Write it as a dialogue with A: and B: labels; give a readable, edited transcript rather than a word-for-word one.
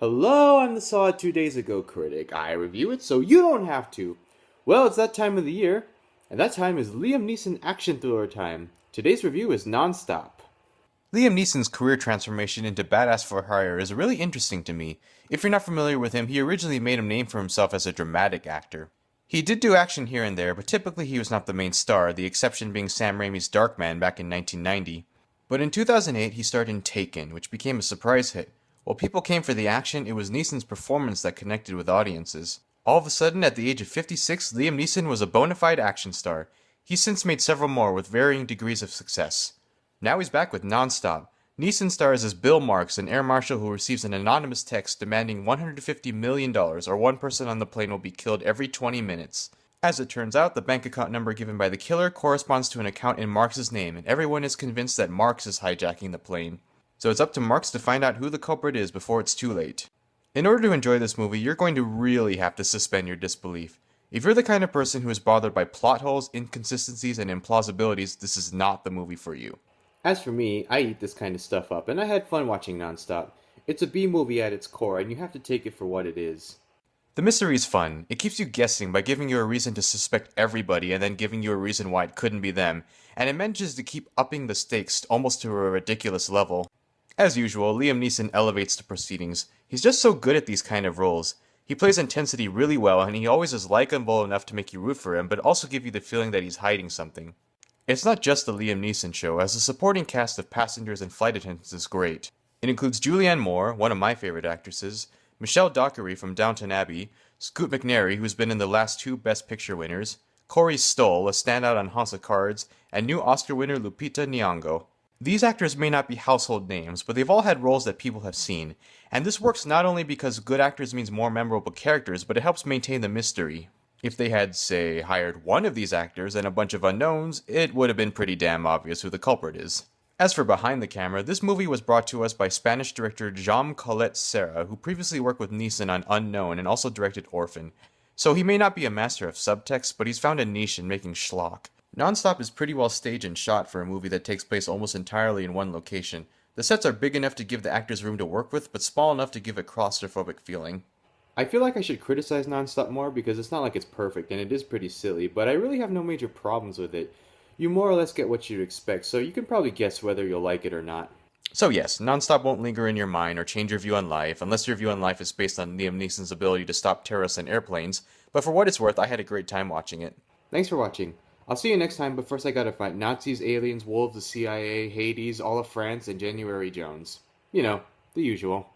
A: Hello, I'm the Saw It 2 Days Ago critic. I review it so you don't have to. Well, it's that time of the year, and that time is Liam Neeson action thriller time. Today's review is Nonstop.
B: Liam Neeson's career transformation into badass for hire is really interesting to me. If you're not familiar with him, he originally made a name for himself as a dramatic actor. He did do action here and there, but typically he was not the main star, the exception being Sam Raimi's Darkman back in 1990. But in 2008, he starred in Taken, which became a surprise hit. While people came for the action, it was Neeson's performance that connected with audiences. All of a sudden, at the age of 56, Liam Neeson was a bona fide action star. He's since made several more with varying degrees of success. Now he's back with Nonstop. Neeson stars as Bill Marks, an air marshal who receives an anonymous text demanding $150 million, or one person on the plane will be killed every 20 minutes. As it turns out, the bank account number given by the killer corresponds to an account in Marks' name, and everyone is convinced that Marks is hijacking the plane. So it's up to Marks to find out who the culprit is before it's too late. In order to enjoy this movie, you're going to really have to suspend your disbelief. If you're the kind of person who is bothered by plot holes, inconsistencies, and implausibilities, this is not the movie for you.
A: As for me, I eat this kind of stuff up, and I had fun watching Nonstop. It's a B movie at its core, and you have to take it for what it is.
B: The mystery is fun. It keeps you guessing by giving you a reason to suspect everybody and then giving you a reason why it couldn't be them, and it manages to keep upping the stakes almost to a ridiculous level. As usual, Liam Neeson elevates the proceedings. He's just so good at these kind of roles. He plays intensity really well, and he always is likable enough to make you root for him, but also give you the feeling that he's hiding something. It's not just the Liam Neeson show, as the supporting cast of passengers and flight attendants is great. It includes Julianne Moore, one of my favorite actresses, Michelle Dockery from Downton Abbey, Scoot McNairy, who's been in the last two Best Picture winners, Corey Stoll, a standout on House of Cards, and new Oscar winner Lupita Nyong'o. These actors may not be household names, but they've all had roles that people have seen, and this works not only because good actors means more memorable characters, but it helps maintain the mystery. If they had, say, hired one of these actors and a bunch of unknowns, it would have been pretty damn obvious who the culprit is. As for behind the camera, this movie was brought to us by Spanish director Jaume Collet Serra, who previously worked with Neeson on Unknown and also directed Orphan. So he may not be a master of subtext, but he's found a niche in making schlock. Nonstop is pretty well staged and shot for a movie that takes place almost entirely in one location. The sets are big enough to give the actors room to work with, but small enough to give a claustrophobic feeling.
A: I feel like I should criticize Nonstop more because it's not like it's perfect, and it is pretty silly, but I really have no major problems with it. You more or less get what you'd expect, so you can probably guess whether you'll like it or not.
B: So yes, Nonstop won't linger in your mind or change your view on life, unless your view on life is based on Liam Neeson's ability to stop terrorists and airplanes, but for what it's worth, I had a great time watching it.
A: Thanks for watching. I'll see you next time, but first I gotta fight Nazis, aliens, wolves, the CIA, Hades, all of France, and January Jones. You know, the usual.